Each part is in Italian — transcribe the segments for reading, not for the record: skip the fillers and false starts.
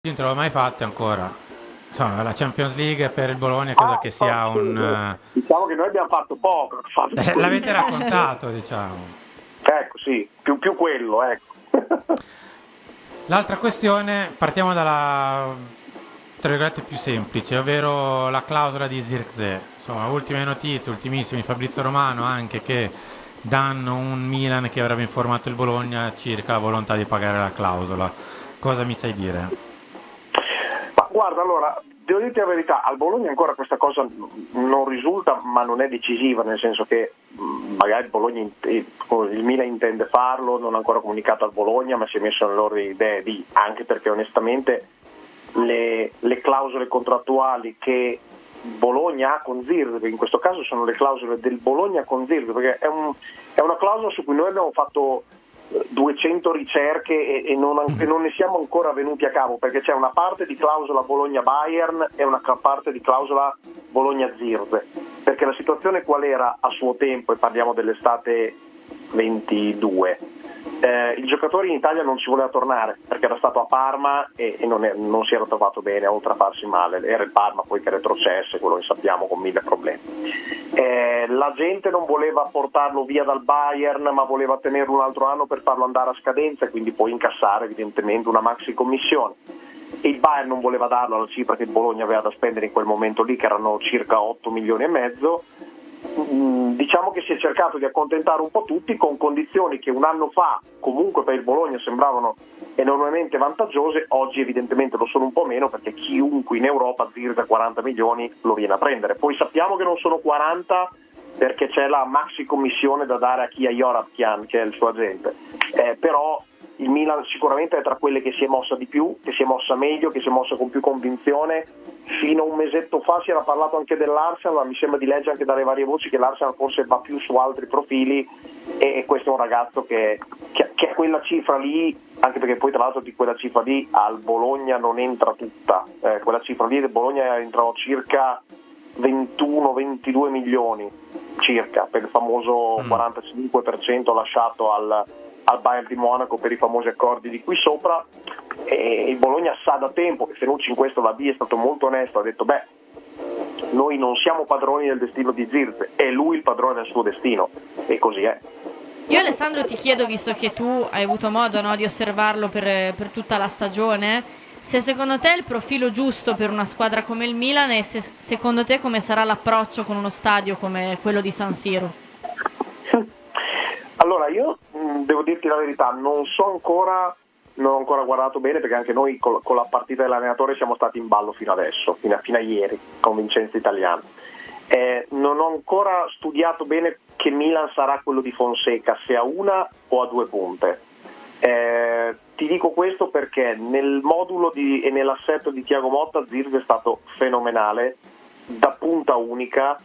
Non te l'ho mai fatte ancora. Insomma, la Champions League per il Bologna credo che sia un... Diciamo che noi abbiamo fatto poco. L'avete raccontato, diciamo. Ecco, sì, più quello, ecco. L'altra questione, partiamo dalla, tra virgolette, più semplice, ovvero la clausola di Zirkzee. Insomma, ultime notizie, ultimissime, Fabrizio Romano anche, che danno un Milan che avrebbe informato il Bologna circa la volontà di pagare la clausola. Cosa mi sai dire? Ma guarda, allora, devo dirti la verità, al Bologna ancora questa cosa non risulta, ma non è decisiva, nel senso che magari il Milan intende farlo, non ha ancora comunicato al Bologna, ma si è messo nelle loro idee anche perché onestamente le clausole contrattuali che Bologna ha con Zirkzee, in questo caso sono le clausole del Bologna con Zirkzee, perché è una clausola su cui noi abbiamo fatto 200 ricerche e non ne siamo ancora venuti a capo, perché c'è una parte di clausola Bologna-Bayern e una parte di clausola Bologna-Zirkzee, perché la situazione qual era a suo tempo, e parliamo dell'estate 22, il giocatore in Italia non ci voleva tornare perché era stato a Parma e non si era trovato bene, oltre a farsi male, era il Parma poi che retrocesse, quello che sappiamo, con 1000 problemi. La gente non voleva portarlo via dal Bayern, ma voleva tenerlo un altro anno per farlo andare a scadenza e quindi poi incassare evidentemente una maxi commissione. E il Bayern non voleva darlo alla cifra che il Bologna aveva da spendere in quel momento lì, che erano circa 8 milioni e mezzo. Diciamo che si è cercato di accontentare un po' tutti, con condizioni che un anno fa comunque per il Bologna sembravano enormemente vantaggiose. Oggi evidentemente lo sono un po' meno, perché chiunque in Europa circa 40 milioni lo viene a prendere. Poi sappiamo che non sono 40 perché c'è la maxi commissione da dare a Kia Joorabchian, che è il suo agente, però il Milan sicuramente è tra quelle che si è mossa di più, che si è mossa meglio, che si è mossa con più convinzione. Fino a un mesetto fa si era parlato anche dell'Arsenal, ma mi sembra di leggere anche dalle varie voci che l'Arsenal forse va più su altri profili, e questo è un ragazzo che a quella cifra lì, anche perché poi tra l'altro di quella cifra lì al Bologna non entra tutta, quella cifra lì del Bologna entrano circa 21-22 milioni circa per il famoso 45% lasciato al Bayern di Monaco per i famosi accordi di qui sopra. E il Bologna sa da tempo, e Fenucci in questo è stato molto onesto, ha detto noi non siamo padroni del destino di Zirkzee, è lui il padrone del suo destino, e così è. Io Alessandro ti chiedo, visto che tu hai avuto modo, no, di osservarlo per tutta la stagione, se secondo te è il profilo giusto per una squadra come il Milan, e se secondo te come sarà l'approccio con uno stadio come quello di San Siro? Allora, io devo dirti la verità, non ho ancora guardato bene, perché anche noi con la partita dell'allenatore siamo stati in ballo fino adesso, fino a ieri, con Vincenzo Italiano. Non ho ancora studiato bene che Milan sarà quello di Fonseca, se a una o a due punte. Ti dico questo perché nel modulo e nell'assetto di Thiago Motta Zirkzee è stato fenomenale, da punta unica,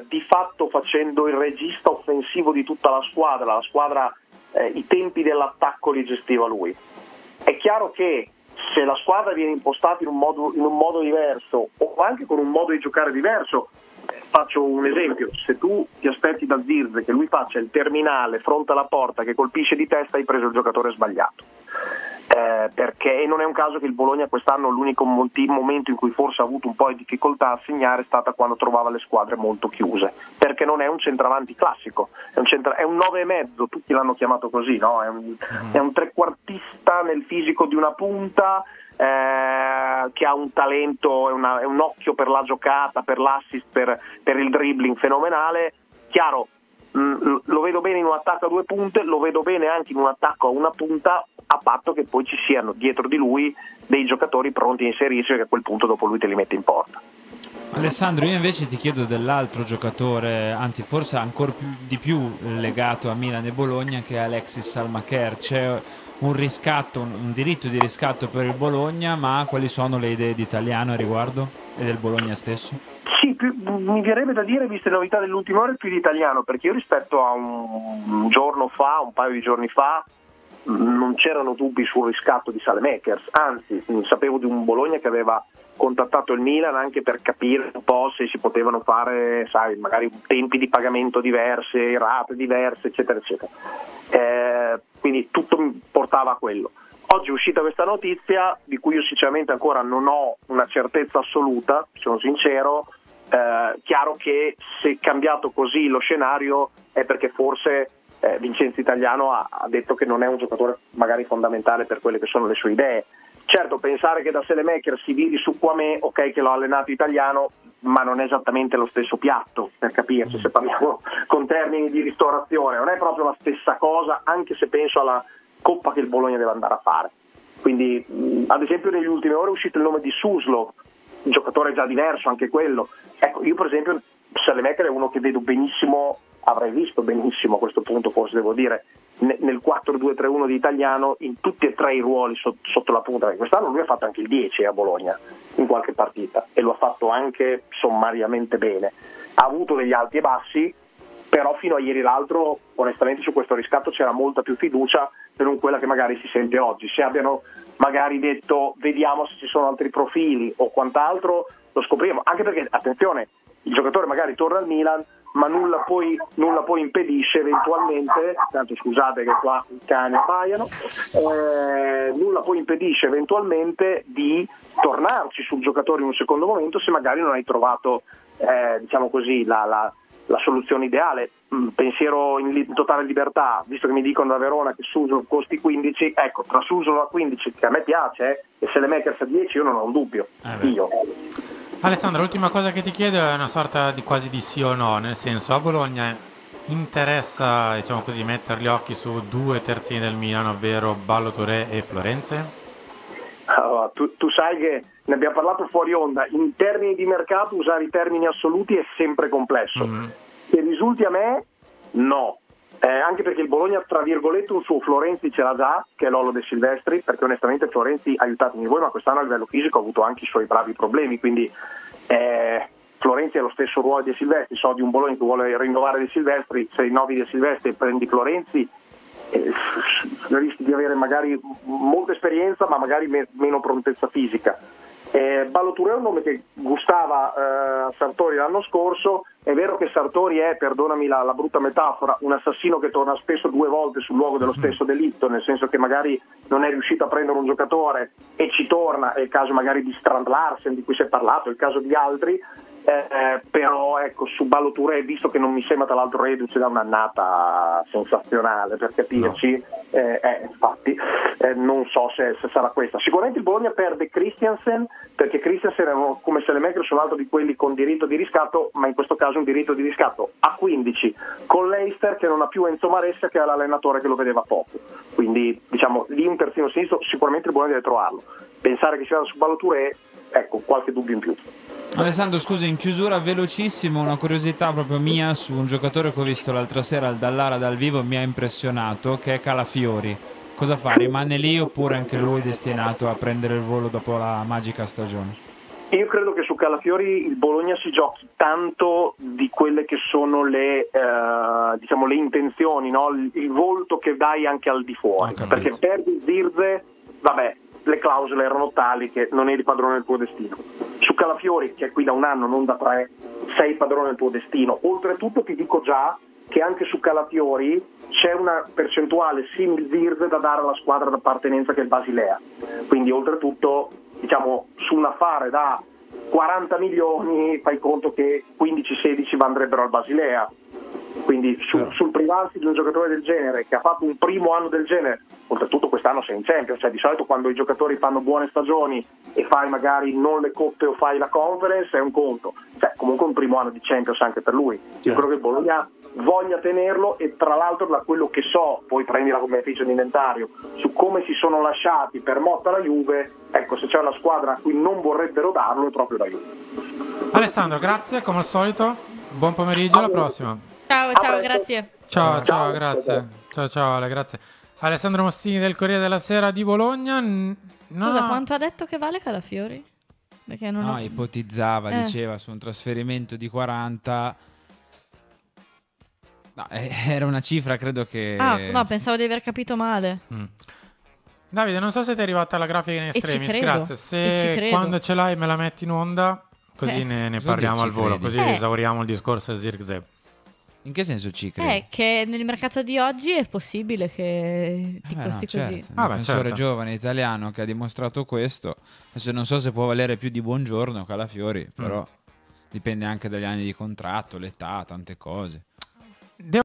di fatto facendo il regista offensivo di tutta la squadra, i tempi dell'attacco li gestiva lui. È chiaro che se la squadra viene impostata in un modo diverso, o anche con un modo di giocare diverso, faccio un esempio: se tu ti aspetti da Zirkzee che lui faccia il terminale fronte alla porta che colpisce di testa, hai preso il giocatore sbagliato. Perché non è un caso che il Bologna quest'anno l'unico momento in cui forse ha avuto un po' di difficoltà a segnare è stata quando trovava le squadre molto chiuse, perché non è un centravanti classico, è un 9,5, tutti l'hanno chiamato così, no? È un trequartista nel fisico di una punta, che ha un talento, è un occhio per la giocata, per l'assist, per il dribbling fenomenale. Chiaro, lo vedo bene in un attacco a due punte, lo vedo bene anche in un attacco a una punta, a patto che poi ci siano dietro di lui dei giocatori pronti a inserirsi, che a quel punto dopo lui te li mette in porta. Alessandro, io invece ti chiedo dell'altro giocatore, anzi forse ancora di più legato a Milan e Bologna, che è Alexis Salmaker. C'è un riscatto, un diritto di riscatto per il Bologna, ma quali sono le idee di Italiano a riguardo e del Bologna stesso? Sì, mi verrebbe da dire, viste le novità dell'ultima ora, più di Italiano, perché io rispetto a un paio di giorni fa, non c'erano dubbi sul riscatto di Saelemaekers, anzi sapevo di un Bologna che aveva contattato il Milan anche per capire un po' se si potevano fare, sai, magari tempi di pagamento diverse, rate diverse, eccetera eccetera, quindi tutto mi portava a quello. Oggi è uscita questa notizia di cui io sinceramente ancora non ho una certezza assoluta, sono sincero. Chiaro che se è cambiato così lo scenario è perché forse Vincenzo Italiano ha detto che non è un giocatore magari fondamentale per quelle che sono le sue idee. Certo, pensare che da Selemaker si viri su Kwame, ok che l'ho allenato Italiano, ma non è esattamente lo stesso piatto, per capirci, se parliamo con termini di ristorazione, non è proprio la stessa cosa, anche se penso alla coppa che il Bologna deve andare a fare. Quindi ad esempio negli ultimi ore è uscito il nome di Suslov, un giocatore già diverso anche quello. Ecco, io per esempio Selemaker è uno che vedo benissimo, avrei visto benissimo a questo punto, forse devo dire, nel 4-2-3-1 di Italiano in tutti e tre i ruoli sotto la punta. Quest'anno lui ha fatto anche il 10 a Bologna in qualche partita e lo ha fatto anche sommariamente bene. Ha avuto degli alti e bassi, però fino a ieri l'altro onestamente su questo riscatto c'era molta più fiducia per non quella che magari si sente oggi. Se abbiano magari detto vediamo se ci sono altri profili o quant'altro, lo scopriremo, anche perché attenzione, il giocatore magari torna al Milan, ma nulla poi impedisce eventualmente, tanto scusate che qua i cani abbaiano, nulla poi impedisce eventualmente di tornarci sul giocatore in un secondo momento se magari non hai trovato diciamo così la soluzione ideale. Pensiero in totale libertà, visto che mi dicono da Verona che Suso costi 15, ecco, tra Suso a 15 che a me piace e Selemaker a 10 io non ho un dubbio. Io Alessandro, l'ultima cosa che ti chiedo è una sorta di quasi di sì o no, nel senso, a Bologna interessa, diciamo così, mettere gli occhi su due terzini del Milan, ovvero Ballo Touré e Florenze? Allora, tu sai che ne abbiamo parlato fuori onda, in termini di mercato usare i termini assoluti è sempre complesso. Che risulti a me, no. Anche perché il Bologna, tra virgolette, un suo Florenzi ce l'ha già, che è Lollo De Silvestri, perché onestamente Florenzi, aiutatemi voi, ma quest'anno a livello fisico ha avuto anche i suoi bravi problemi, quindi Florenzi è lo stesso ruolo di De Silvestri. So di un Bologna che vuole rinnovare De Silvestri, se rinnovi De Silvestri e prendi Florenzi rischi di avere magari molta esperienza ma magari meno prontezza fisica. Ballo Touré è un nome che gustava a Sartori l'anno scorso. È vero che Sartori è, perdonami la brutta metafora, un assassino che torna spesso due volte sul luogo dello stesso delitto, nel senso che magari non è riuscito a prendere un giocatore e ci torna, è il caso magari di Strand Larsen di cui si è parlato, è il caso di altri, però ecco, su Ballo Touré, visto che non mi sembra tra l'altro reduce da un'annata sensazionale, per capirci, infatti non so se sarà questa. Sicuramente il Bologna perde Christiansen, perché Christiansen era come Selemaker un altro di quelli con diritto di riscatto, ma in questo caso un diritto di riscatto a 15 con Leicester, che non ha più Enzo Maresca, che è l'allenatore che lo vedeva poco, quindi diciamo lì un terzino sinistro sicuramente il Bologna deve trovarlo. Pensare che si vada su Ballo Touré, ecco, qualche dubbio in più. Alessandro, scusa, in chiusura velocissimo una curiosità proprio mia su un giocatore che ho visto l'altra sera al Dallara dal vivo, mi ha impressionato, che è Calafiori. Cosa fa? Rimane lì oppure anche lui è destinato a prendere il volo dopo la magica stagione? Io credo che su Calafiori il Bologna si giochi tanto di quelle che sono le diciamo le intenzioni, no? Il volto che dai anche al di fuori, perché perdi Zirze, vabbè, le clausole erano tali che non eri padrone del tuo destino. Su Calafiori, che è qui da un anno, non da 3, sei padrone del tuo destino. Oltretutto ti dico già che anche su Calafiori c'è una percentuale simil Zirze da dare alla squadra d'appartenenza che è il Basilea. Quindi oltretutto, diciamo, su un affare da 40 milioni fai conto che 15-16 andrebbero al Basilea. Quindi sul privarsi di un giocatore del genere che ha fatto un primo anno del genere, oltretutto quest'anno sei in Champions, cioè di solito quando i giocatori fanno buone stagioni e fai magari non le coppe o fai la Conference è un conto, cioè comunque un primo anno di Champions anche per lui. Io credo che il Bologna voglia tenerlo, e tra l'altro da quello che so, poi prendila come beneficio di inventario, su come si sono lasciati per Motta la Juve, ecco, se c'è una squadra a cui non vorrebbero darlo è proprio la Juve. Alessandro, grazie come al solito, buon pomeriggio, alla prossima. Ciao, grazie. Ciao, grazie. Ciao Ale, grazie. Alessandro Mostini del Corriere della Sera di Bologna. Scusa, quanto ha detto che vale Calafiori? Perché non ho... ipotizzava, diceva su un trasferimento di 40. No, era una cifra, credo che... no, pensavo di aver capito male. Davide, non so se ti è arrivata la grafica in estremis, grazie. Se quando ce l'hai me la metti in onda, così ne parliamo al volo, così esauriamo il discorso a Zirkzee. In che senso ci credi? È che nel mercato di oggi è possibile che ti costi certo. così. Un difensore certo. giovane italiano che ha dimostrato questo. Adesso non so se può valere più di Buongiorno Calafiori, però dipende anche dagli anni di contratto, l'età, tante cose.